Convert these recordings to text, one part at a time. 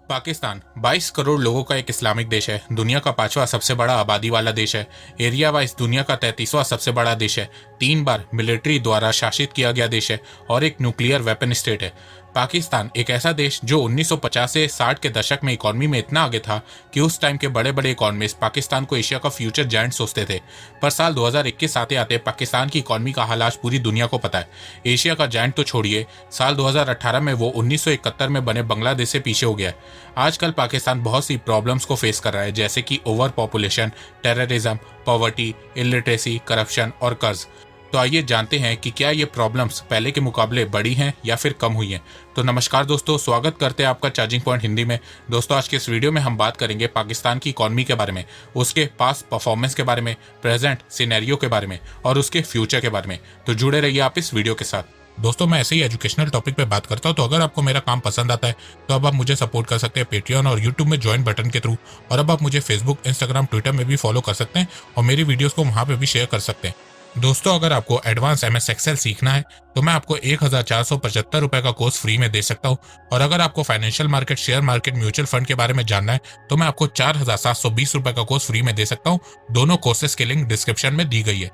पाकिस्तान 22 करोड़ लोगों का एक इस्लामिक देश है। दुनिया का 5वां सबसे बड़ा आबादी वाला देश है। एरिया वाइज दुनिया का 33वां सबसे बड़ा देश है। 3 बार मिलिट्री द्वारा शासित किया गया देश है और एक न्यूक्लियर वेपन स्टेट है। पाकिस्तान एक ऐसा देश जो 1950 से 60 के दशक में इकॉनमी में इतना आगे था कि उस टाइम के बड़े बड़े इकोनॉमिस्ट पाकिस्तान को एशिया का फ्यूचर जायंट सोचते थे। पर साल 2021 आते आते पाकिस्तान की इकॉनमी का हाल आज पूरी दुनिया को पता है। एशिया का जायंट तो छोड़िए, साल 2018 में वो 1971 में बने बांग्लादेश से पीछे हो गया है। आजकल पाकिस्तान बहुत सी प्रॉब्लम्स को फेस कर रहा है, जैसे कि over population, terrorism, poverty, illiteracy, corruption और कर्ज। तो आइए जानते हैं कि क्या ये प्रॉब्लम्स पहले के मुकाबले बड़ी हैं या फिर कम हुई हैं। तो नमस्कार दोस्तों, स्वागत करते हैं आपका चार्जिंग पॉइंट हिंदी में। दोस्तों, आज के इस वीडियो में हम बात करेंगे पाकिस्तान की इकॉनमी के बारे में, उसके पास्ट परफॉर्मेंस के बारे में, प्रेजेंट सिनेरियो के बारे में और उसके फ्यूचर के बारे में। तो जुड़े रहिए आप इस वीडियो के साथ। दोस्तों, मैं ऐसे ही एजुकेशनल टॉपिक पे बात करता हूँ, तो अगर आपको मेरा काम पसंद आता है तो अब आप मुझे सपोर्ट कर सकते हैं पेट्रियन और यूट्यूब में ज्वाइन बटन के थ्रू। और अब आप मुझे फेसबुक, इंस्टाग्राम, ट्विटर में भी फॉलो कर सकते हैं और मेरी वीडियोस को वहाँ पे भी शेयर कर सकते हैं। दोस्तों, अगर आपको एडवांस MS एक्सेल सीखना है तो मैं आपको 1475 रुपए का कोर्स फ्री में दे सकता हूँ। और अगर आपको financial market, share market, mutual fund के बारे में जानना है तो मैं आपको 4720 रुपए का कोर्स फ्री में दे सकता हूँ। दोनों कोर्सेज की लिंक डिस्क्रिप्शन में दी गई है।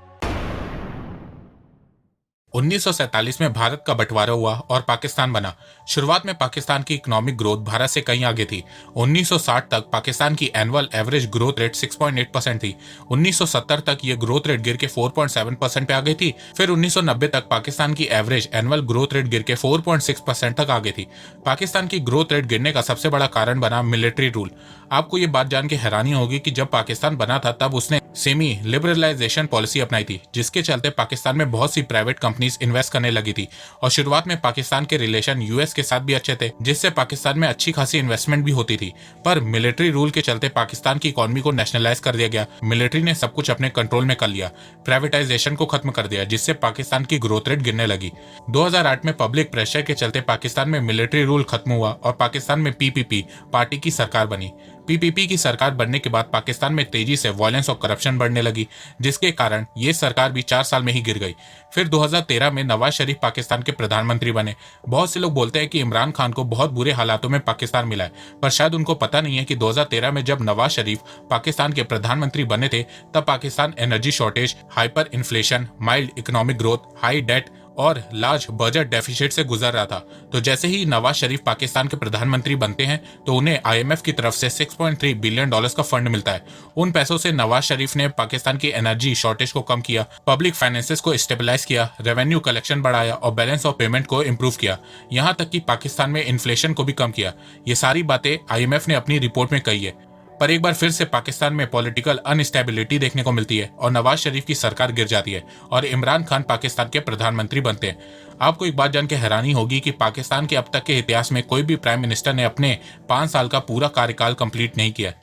1947 में भारत का बंटवारा हुआ और पाकिस्तान बना। शुरुआत में पाकिस्तान की इकोनॉमिक ग्रोथ भारत से कहीं आगे थी। 1960 तक पाकिस्तान की एनुअल एवरेज ग्रोथ रेट 6.8% थी। 1970 तक ये ग्रोथ रेट गिर के 4.7% पे आ गई थी। फिर 1990 तक पाकिस्तान की एवरेज एनुअल ग्रोथ रेट गिर के 4.6% तक आ गई थी। पाकिस्तान की ग्रोथ रेट गिरने का सबसे बड़ा कारण बना मिलिट्री रूल। आपको ये बात जान के हैरानी होगी कि जब पाकिस्तान बना था तब उसने सेमी लिबरलाइजेशन पॉलिसी अपनाई थी, जिसके चलते पाकिस्तान में बहुत सी प्राइवेट कंपनीज इन्वेस्ट करने लगी थी। और शुरुआत में पाकिस्तान के रिलेशन US के साथ भी अच्छे थे, जिससे पाकिस्तान में अच्छी खासी इन्वेस्टमेंट भी होती थी। पर मिलिट्री रूल के चलते पाकिस्तान की इकोनॉमी को नेशनलाइज कर दिया गया। मिलिट्री ने सब कुछ अपने कंट्रोल में कर लिया, प्राइवेटाइजेशन को खत्म कर दिया, जिससे पाकिस्तान की ग्रोथ रेट गिरने लगी। 2008 में पब्लिक प्रेशर के चलते पाकिस्तान में मिलिट्री रूल खत्म हुआ और पाकिस्तान में PPP पार्टी की सरकार बनी। PPP की सरकार बनने के बाद पाकिस्तान में तेजी से वायलेंस और करप्शन बढ़ने लगी, जिसके कारण ये सरकार भी 4 साल में ही गिर गई। फिर 2013 में नवाज शरीफ पाकिस्तान के प्रधानमंत्री बने। बहुत से लोग बोलते हैं कि इमरान खान को बहुत बुरे हालातों में पाकिस्तान मिला है, पर शायद उनको पता नहीं है कि 2013 में जब नवाज शरीफ पाकिस्तान के प्रधानमंत्री बने थे तब Pakistan energy shortage, hyper inflation, mild economic growth, high debt और लार्ज बजट डेफिसिट से गुजर रहा था। तो जैसे ही नवाज शरीफ पाकिस्तान के प्रधानमंत्री बनते हैं तो उन्हें IMF की तरफ से $6.3 बिलियन का फंड मिलता है। उन पैसों से नवाज शरीफ ने पाकिस्तान की एनर्जी शॉर्टेज को कम किया, पब्लिक फाइनेंसेस को स्टेबलाइज किया, रेवेन्यू कलेक्शन बढ़ाया और बैलेंस ऑफ पेमेंट को इम्प्रूव किया। यहाँ तक कि पाकिस्तान में इन्फ्लेशन को भी कम किया। ये सारी बातें IMF ने अपनी रिपोर्ट में कही है। पर एक बार फिर से पाकिस्तान में पॉलिटिकल अनस्टेबिलिटी देखने को मिलती है और नवाज शरीफ की सरकार गिर जाती है और इमरान खान पाकिस्तान के प्रधानमंत्री बनते हैं। आपको एक बात जान के हैरानी होगी कि पाकिस्तान के अब तक के इतिहास में कोई भी प्राइम मिनिस्टर ने अपने 5 साल का पूरा कार्यकाल कंप्लीट नहीं किया।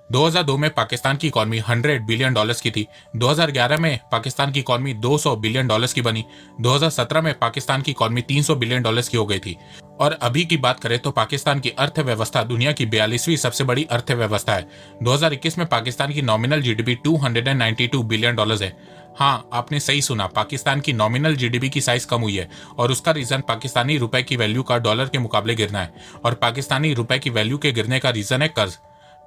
2002 में पाकिस्तान की इकॉनमी $100 बिलियन की थी। 2011 में पाकिस्तान की इकॉनमी $200 बिलियन की बनी। 2017 में पाकिस्तान की इकॉनमी $300 बिलियन की हो गई थी। और अभी की बात करें तो पाकिस्तान की अर्थव्यवस्था दुनिया की 42वीं सबसे बड़ी अर्थव्यवस्था है। 2021 में पाकिस्तान की नॉमिनल GDP $292 बिलियन है। हाँ, आपने सही सुना, पाकिस्तान की नॉमिनल GDP की साइज कम हुई है और उसका रीजन पाकिस्तानी रुपए की वैल्यू का डॉलर के मुकाबले गिरना है। और पाकिस्तानी रुपए की वैल्यू के गिरने का रीजन है कर्ज।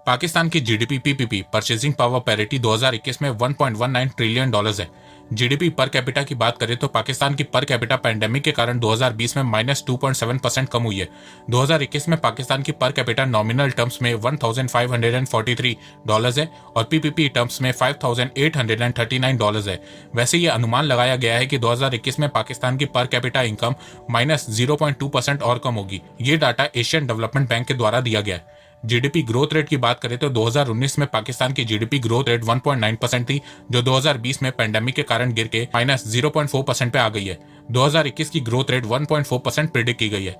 पाकिस्तान की GDP PPP purchasing power parity 2021 में $1.19 ट्रिलियन है। GDP पर कैपिटा की बात करें तो पाकिस्तान की पर कैपिटा पैंडेमिक के कारण 2020 में -2.7% कम हुई है। 2021 में पाकिस्तान की पर कैपिटा नॉमिनल टर्म्स में $1,543 है और PPP टर्म्स में $5,839 है। वैसे ये अनुमान लगाया गया है कि 2021 में पाकिस्तान की पर कैपिटा इनकम -0.2% और कम होगी। ये डाटा एशियन डेवलपमेंट बैंक के द्वारा दिया गया है। GDP ग्रोथ रेट की बात करें तो 2019 में पाकिस्तान की GDP ग्रोथ रेट 1.9% थी, जो 2020 में पेंडेमिक के कारण गिर के -0.4% पे आ गई है। 2021 की ग्रोथ रेट 1.4% प्रिडिक्ट की गई है।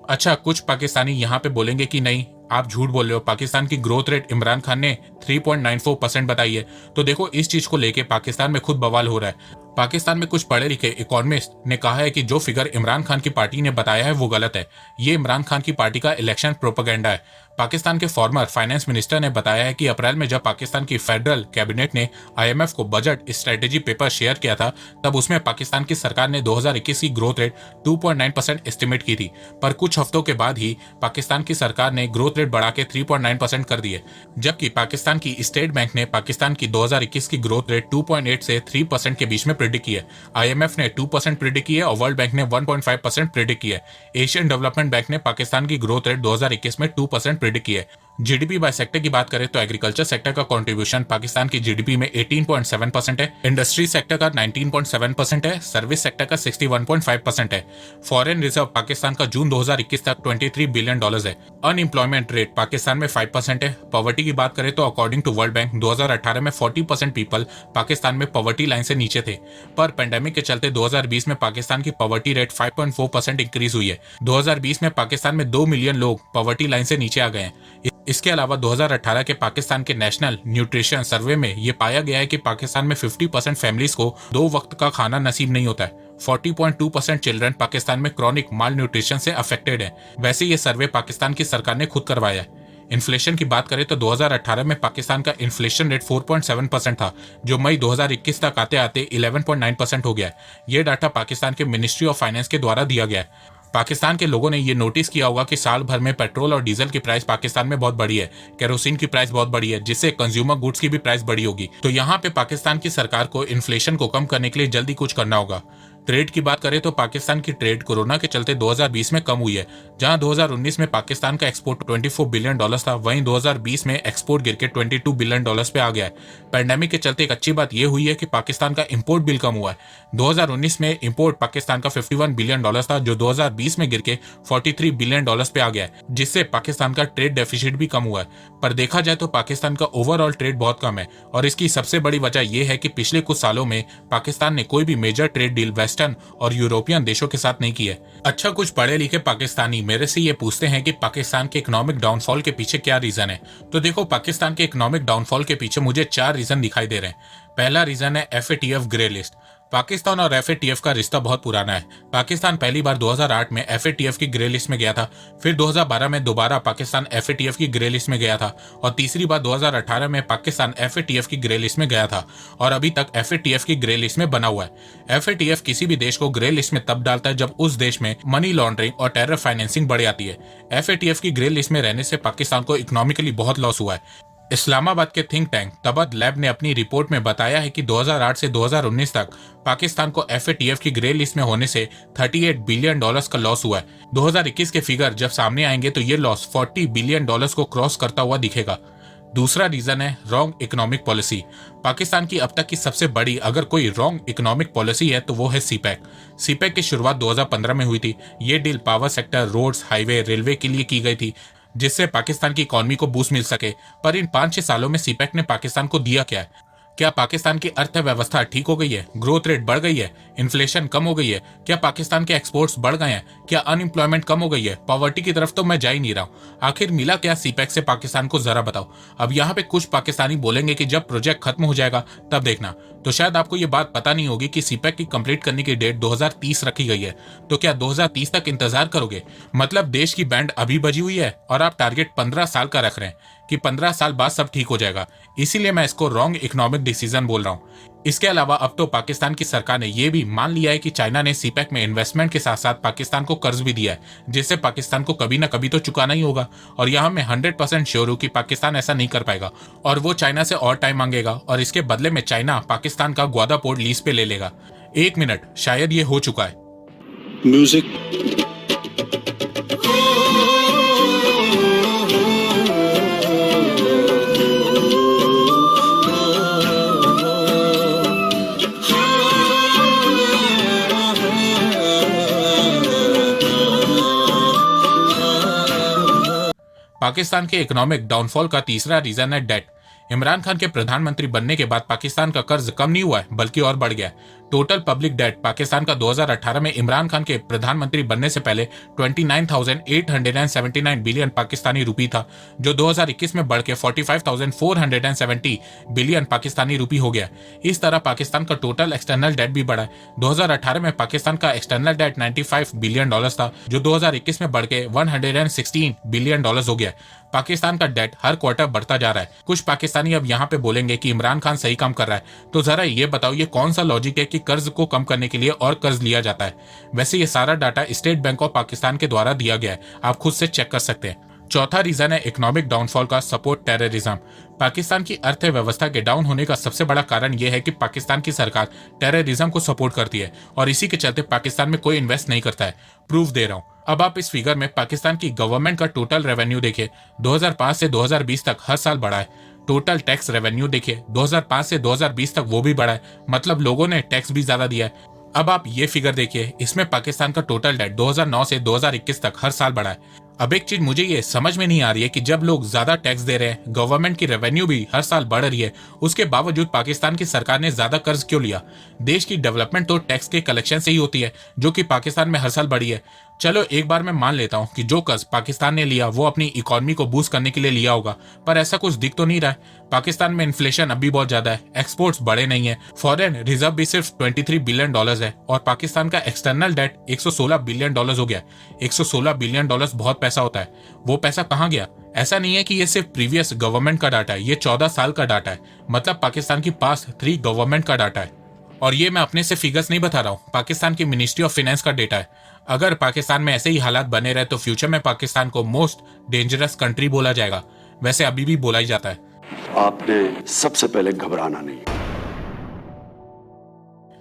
अच्छा, कुछ पाकिस्तानी यहाँ पे बोलेंगे कि नहीं, आप झूठ बोल रहे हो, पाकिस्तान की ग्रोथ रेट इमरान खान ने 3.94% बताई है। तो देखो, इस चीज को लेके पाकिस्तान में खुद बवाल हो रहा है। पाकिस्तान में कुछ पढ़े लिखे इकोनॉमिस्ट ने कहा है कि जो फिगर इमरान खान की पार्टी ने बताया है वो गलत है। ये इमरान खान की पार्टी का इलेक्शन प्रोपेगेंडा है। पाकिस्तान के फॉर्मर फाइनेंस मिनिस्टर ने बताया है कि अप्रैल में जब पाकिस्तान की फेडरल कैबिनेट ने आईएमएफ को बजट स्ट्रेटेजी पेपर शेयर किया था, तब उसमें पाकिस्तान की सरकार ने 2021 की ग्रोथ रेट 2.9% एस्टिमेट की थी। पर कुछ हफ्तों के बाद ही पाकिस्तान की सरकार ने ग्रोथ रेट बढ़ा के 3.9% कर दी है, जबकि पाकिस्तान की स्टेट बैंक ने पाकिस्तान की 2021 की ग्रोथ रेट 2.8 से 3% के बीच में प्रिडिक्ट की है। आईएमएफ ने 2% प्रिडिक्ट की है और वर्ल्ड बैंक ने 1.5% प्रिडिक्ट की है। एशियन डेवलपमेंट बैंक ने पाकिस्तान की ग्रोथ रेट 2021 में 2% प्रिडिक्ट की है। जीडीपी बाय सेक्टर की बात करें तो एग्रीकल्चर सेक्टर का कंट्रीब्यूशन पाकिस्तान की जीडीपी में 18.7% है, इंडस्ट्री सेक्टर का 19.7% है, सर्विस सेक्टर का 61.5% है। फॉरेन रिजर्व पाकिस्तान का जून 2021 तक $23 बिलियन है। अनएम्प्लॉयमेंट रेट पाकिस्तान में 5% है। पॉवर्टी की बात करें तो अकॉर्डिंग टू वर्ल्ड बैंक 2018 में 40% पीपल पाकिस्तान में पॉवर्टी लाइन से नीचे थे, पर पेंडेमिक के चलते 2020 में पाकिस्तान की पॉवर्टी रेट 5.4% इंक्रीज हुई है। 2020 में पाकिस्तान में 2 मिलियन लोग पॉवर्टी लाइन से नीचे आ गए हैं। इसके अलावा 2018 के पाकिस्तान के नेशनल न्यूट्रिशन सर्वे में यह पाया गया है कि पाकिस्तान में 50% फैमिलीज को 2 वक्त का खाना नसीब नहीं होता है। 40.2% चिल्ड्रन पाकिस्तान में क्रॉनिक माल न्यूट्रिशन से अफेक्टेड है। वैसे ये सर्वे पाकिस्तान की सरकार ने खुद करवाया है। इन्फ्लेशन की बात करें तो 2018 में पाकिस्तान का इन्फ्लेशन रेट 4.7% था, जो मई 2021 तक आते आते 11.9% हो गया है। ये डाटा पाकिस्तान के मिनिस्ट्री ऑफ फाइनेंस के द्वारा दिया गया है। पाकिस्तान के लोगों ने ये नोटिस किया होगा कि साल भर में पेट्रोल और डीजल की प्राइस पाकिस्तान में बहुत बढ़ी है, केरोसिन की प्राइस बहुत बढ़ी है, जिससे कंज्यूमर गुड्स की भी प्राइस बढ़ी होगी। तो यहाँ पे पाकिस्तान की सरकार को इन्फ्लेशन को कम करने के लिए जल्दी कुछ करना होगा। ट्रेड की बात करें तो पाकिस्तान की ट्रेड कोरोना के चलते 2020 में कम हुई है। जहां 2019 में पाकिस्तान का एक्सपोर्ट $24 बिलियन था, वहीं 2020 में एक्सपोर्ट गिर के $22 बिलियन पे आ गया है। पैंडेमिक के चलते एक अच्छी बात यह हुई है कि पाकिस्तान का इंपोर्ट बिल कम हुआ है। 2019 में इंपोर्ट पाकिस्तान का $51 बिलियन था, जो 2020 में गिर के $43 बिलियन पे आ गया है, जिससे पाकिस्तान का ट्रेड डेफिसिट भी कम हुआ है। पर देखा जाए तो पाकिस्तान का ओवरऑल ट्रेड बहुत कम है, और इसकी सबसे बड़ी वजह यह है कि पिछले कुछ सालों में पाकिस्तान ने कोई भी मेजर ट्रेड डील और यूरोपियन देशों के साथ नहीं की है। अच्छा, कुछ पढ़े लिखे पाकिस्तानी मेरे से ये पूछते हैं कि पाकिस्तान के इकोनॉमिक डाउनफॉल के पीछे क्या रीजन है। तो देखो, पाकिस्तान के इकोनॉमिक डाउनफॉल के पीछे मुझे 4 रीजन दिखाई दे रहे हैं। पहला रीजन है FATF ग्रे लिस्ट। पाकिस्तान और FATF का रिश्ता बहुत पुराना है। पाकिस्तान पहली बार 2008 में FATF की ग्रे लिस्ट में गया था, फिर 2012 में दोबारा पाकिस्तान FATF की ग्रे लिस्ट में गया था, और तीसरी बार 2018 में पाकिस्तान FATF की ग्रे लिस्ट में गया था, और अभी तक FATF की ग्रे लिस्ट में बना हुआ है। FATF किसी भी देश को ग्रे लिस्ट में तब डालता है जब उस देश में मनी लॉन्ड्रिंग और टेरर फाइनेंसिंग बढ़ जाती है। FATF की ग्रे लिस्ट में रहने से पाकिस्तान को इकोनॉमिकली बहुत लॉस हुआ है। इस्लामाबाद के थिंक टैंक तबत लैब ने अपनी रिपोर्ट में बताया है कि 2008 से 2019 तक पाकिस्तान को FATF की ग्रे लिस्ट में होने से $38 बिलियन का लॉस हुआ है। 2021 के फिगर जब सामने आएंगे तो ये लॉस $40 बिलियन को क्रॉस करता हुआ दिखेगा। दूसरा रीजन है रॉन्ग इकोनॉमिक पॉलिसी। पाकिस्तान की अब तक की सबसे बड़ी अगर कोई रॉन्ग इकोनॉमिक पॉलिसी है तो वो है सीपैक की शुरुआत 2015 में हुई थी। ये deal power sector, roads, highway, railway के लिए की गई थी, जिससे पाकिस्तान की इकोनॉमी को बूस्ट मिल सके। पर इन 5-6 सालों में सीपैक ने पाकिस्तान को दिया क्या है? क्या पाकिस्तान की अर्थव्यवस्था ठीक हो गई है? ग्रोथ रेट बढ़ गई है? इन्फ्लेशन कम हो गई है? क्या पाकिस्तान के एक्सपोर्ट्स बढ़ गए हैं? क्या अनएम्प्लॉयमेंट कम हो गई है? पॉवर्टी की तरफ तो मैं जा ही नहीं रहा हूँ। आखिर मिला क्या सीपैक से पाकिस्तान को, जरा बताओ। अब यहाँ पे कुछ पाकिस्तानी बोलेंगे कि जब प्रोजेक्ट खत्म हो जाएगा तब देखना। तो शायद आपको ये बात पता नहीं होगी कि सीपैक की कंप्लीट करने की डेट 2030 रखी गई है। तो क्या 2030 तक इंतजार करोगे? मतलब देश की बैंड अभी बजी हुई है और आप टारगेट 15 साल का रख रहे हैं कि 15 साल बाद सब ठीक हो जाएगा। इसीलिए मैं इसको रॉन्ग इकोनॉमिक डिसीजन बोल रहा हूँ। इसके अलावा अब तो पाकिस्तान की सरकार ने यह भी मान लिया है कि चाइना ने सीपैक में इन्वेस्टमेंट के साथ साथ पाकिस्तान को कर्ज भी दिया है, जिससे पाकिस्तान को कभी ना कभी तो चुकाना ही होगा। और यहाँ मैं 100% श्योर हूँ कि पाकिस्तान ऐसा नहीं कर पाएगा और वो चाइना से और टाइम मांगेगा, और इसके बदले में चाइना पाकिस्तान का ग्वादा पोर्ट लीज पे ले लेगा। 1 मिनट, शायद ये हो चुका है। म्यूजिक पाकिस्तान के इकोनॉमिक डाउनफॉल का तीसरा रीजन है डेट। इमरान खान के प्रधानमंत्री बनने के बाद पाकिस्तान का कर्ज कम नहीं हुआ है बल्कि और बढ़ गया है। टोटल पब्लिक डेट पाकिस्तान का 2018 में इमरान खान के प्रधानमंत्री बनने से पहले 29,879 बिलियन पाकिस्तानी रुपी था, जो 2021 में बढ़ के 45,470 बिलियन पाकिस्तानी रुपी हो गया। इस तरह पाकिस्तान का टोटल एक्सटर्नल डेट भी बढ़ा है। 2018 में पाकिस्तान का एक्सटर्नल डेट 95 बिलियन डॉलर था, जो 2021 में बढ़ के 116 बिलियन डॉलर हो गया। पाकिस्तान का डेट हर क्वार्टर बढ़ता जा रहा है। कुछ पाकिस्तानी अब यहाँ पे बोलेंगे कि इमरान खान सही काम कर रहा है, तो जरा ये बताओ ये कौन सा लॉजिक है कि कर्ज को कम करने के लिए और कर्ज लिया जाता है। वैसे ये सारा data state bank of Pakistan के द्वारा दिया गया है, आप खुद से चेक कर सकते हैं। चौथा रीजन है इकोनॉमिक डाउनफॉल का सपोर्ट टेररिज्म। पाकिस्तान की अर्थव्यवस्था के डाउन होने का सबसे बड़ा कारण यह है कि पाकिस्तान की सरकार टेररिज्म को सपोर्ट करती है और इसी के चलते पाकिस्तान में कोई इन्वेस्ट नहीं करता है। प्रूफ दे रहा हूं। अब आप इस फिगर में पाकिस्तान की गवर्नमेंट का टोटल रेवेन्यू देखिए, 2005 से 2020 तक हर साल बढ़ा है। टोटल टैक्स रेवेन्यू देखिए, 2005 से 2020 तक वो भी बढ़ा है, मतलब लोगों ने टैक्स भी ज्यादा दिया है। अब आप ये फिगर देखिए, इसमें पाकिस्तान का टोटल डेट 2009 से 2021 तक हर साल बढ़ा है। अब एक चीज मुझे ये समझ में नहीं आ रही है कि जब लोग ज्यादा टैक्स दे रहे हैं, गवर्नमेंट की रेवेन्यू भी हर साल बढ़ रही है, उसके बावजूद पाकिस्तान की सरकार ने ज्यादा कर्ज क्यों लिया। देश की डेवलपमेंट तो टैक्स के कलेक्शन से ही होती है, जो कि पाकिस्तान में हर साल बढ़ी है। चलो एक बार मैं मान लेता हूँ कि जो कर्ज पाकिस्तान ने लिया वो अपनी इकोनॉमी को बूस्ट करने के लिए लिया होगा, पर ऐसा कुछ दिख तो नहीं रहा है। पाकिस्तान में इन्फ्लेशन अभी बहुत ज्यादा है, एक्सपोर्ट्स बड़े नहीं है, फॉरेन रिजर्व भी सिर्फ 23 बिलियन डॉलर है और पाकिस्तान का एक्सटर्नल डेट 116 बिलियन डॉलर हो गया। 116 बिलियन डॉलर बहुत पैसा होता है, वो पैसा कहाँ गया? ऐसा नहीं है कि ये सिर्फ प्रीवियस गवर्नमेंट का डाटा है, ये 14 साल का डाटा है, मतलब पाकिस्तान की पास 3 गवर्नमेंट का डाटा है। और ये मैं अपने से फिगर्स नहीं बता रहा हूँ, पाकिस्तान की मिनिस्ट्री ऑफ फाइनेंस का डेटा है। अगर पाकिस्तान में ऐसे ही हालात बने रहे तो फ्यूचर में पाकिस्तान को मोस्ट डेंजरस कंट्री बोला जाएगा। वैसे अभी भी बोला ही जाता है। आपने सबसे पहले घबराना नहीं।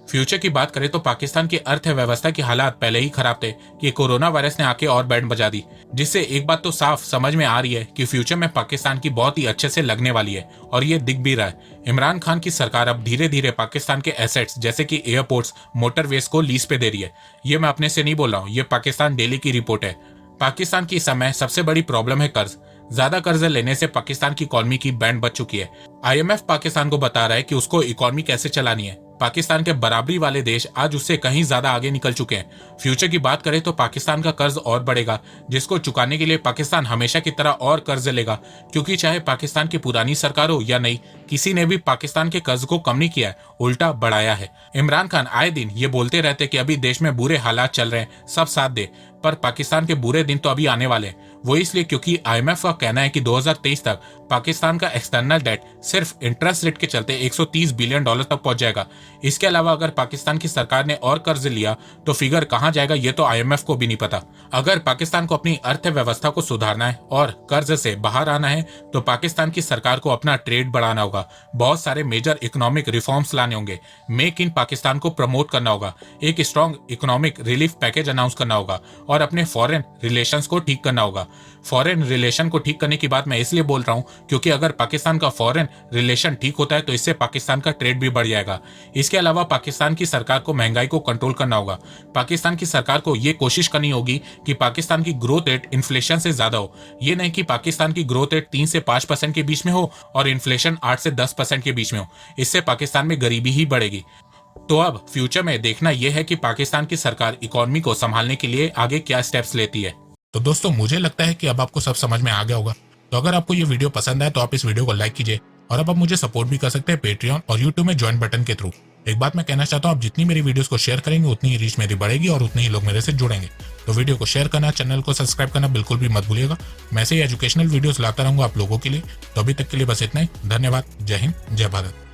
फ्यूचर की बात करें तो पाकिस्तान की अर्थव्यवस्था के हालात पहले ही खराब थे कि कोरोना वायरस ने आके और बैंड बजा दी, जिससे एक बात तो साफ समझ में आ रही है कि फ्यूचर में पाकिस्तान की बहुत ही अच्छे से लगने वाली है और ये दिख भी रहा है। इमरान खान की सरकार अब धीरे धीरे पाकिस्तान के एसेट्स जैसे कि एयरपोर्ट्स, मोटरवेज को लीज पे दे रही है। ये मैं अपने से नहीं बोल रहा हूँ, ये पाकिस्तान डेली की रिपोर्ट है। पाकिस्तान की इस समय सबसे बड़ी प्रॉब्लम है कर्ज। ज्यादा कर्ज लेने से पाकिस्तान की इकोनॉमी की बैंड बच चुकी है। IMF पाकिस्तान को बता रहा है कि उसको इकोनॉमी कैसे चलानी है। पाकिस्तान के बराबरी वाले देश आज उससे कहीं ज्यादा आगे निकल चुके हैं। फ्यूचर की बात करें तो पाकिस्तान का कर्ज और बढ़ेगा, जिसको चुकाने के लिए पाकिस्तान हमेशा की तरह और कर्ज लेगा, क्योंकि चाहे पाकिस्तान की पुरानी सरकार हो या नहीं, किसी ने भी पाकिस्तान के कर्ज को कम नहीं किया है, उल्टा बढ़ाया है। इमरान खान आए दिन ये बोलते रहते कि अभी देश में बुरे हालात चल रहे हैं, सब साथ दे, पर पाकिस्तान के बुरे दिन तो अभी आने वाले हैं। वो इसलिए क्योंकि IMF का कहना है कि 2023 तक पाकिस्तान का एक्सटर्नल डेट सिर्फ इंटरेस्ट रेट के चलते 130 बिलियन डॉलर तक पहुंच जाएगा। इसके अलावा अगर पाकिस्तान की सरकार ने और कर्ज लिया तो फिगर कहां जाएगा ये तो IMF को भी नहीं पता। अगर पाकिस्तान को अपनी अर्थव्यवस्था को सुधारना है और कर्ज से बाहर आना है तो पाकिस्तान की सरकार को अपना ट्रेड बढ़ाना होगा, बहुत सारे मेजर इकोनॉमिक रिफॉर्म्स लाने होंगे, मेक इन पाकिस्तान को प्रमोट करना होगा, एक strong economic relief package announce करना होगा और अपने फॉरेन रिलेशंस को ठीक करना होगा। फॉरेन रिलेशन को ठीक करने की बात मैं इसलिए बोल रहा हूं क्योंकि अगर पाकिस्तान का फॉरेन रिलेशन ठीक होता है तो इससे पाकिस्तान का ट्रेड भी बढ़ जाएगा। इसके अलावा पाकिस्तान की सरकार को महंगाई को कंट्रोल करना होगा। पाकिस्तान की सरकार को यह कोशिश करनी होगी कि पाकिस्तान की ग्रोथ रेट इन्फ्लेशन से ज्यादा हो। ये नहीं कि पाकिस्तान की ग्रोथ रेट 3 से 5% के बीच में हो और इन्फ्लेशन 8 से 10% के बीच में हो, इससे पाकिस्तान में गरीबी ही बढ़ेगी। तो अब फ्यूचर में देखना यह है कि पाकिस्तान की सरकार इकोनॉमी को संभालने के लिए आगे क्या स्टेप्स लेती है। तो दोस्तों मुझे लगता है कि अब आपको सब समझ में आ गया होगा। तो अगर आपको ये वीडियो पसंद आए तो आप इस वीडियो को लाइक कीजिए और अब आप मुझे सपोर्ट भी कर सकते हैं पेट्रियन और यूट्यूब में ज्वाइन बटन के थ्रू। एक बात मैं कहना चाहता हूँ, आप जितनी मेरी वीडियोस को शेयर करेंगे उतनी ही रीच मेरी बढ़ेगी और उतने ही लोग मेरे से जुड़ेंगे। तो वीडियो को शेयर करना, चैनल को सब्सक्राइब करना बिल्कुल भी मत भूलिएगा। मैं ऐसे ही एजुकेशनल वीडियोस लाता रहूंगा आप लोगों के लिए। तो अभी तक के लिए बस इतना ही। धन्यवाद। जय हिंद, जय भारत।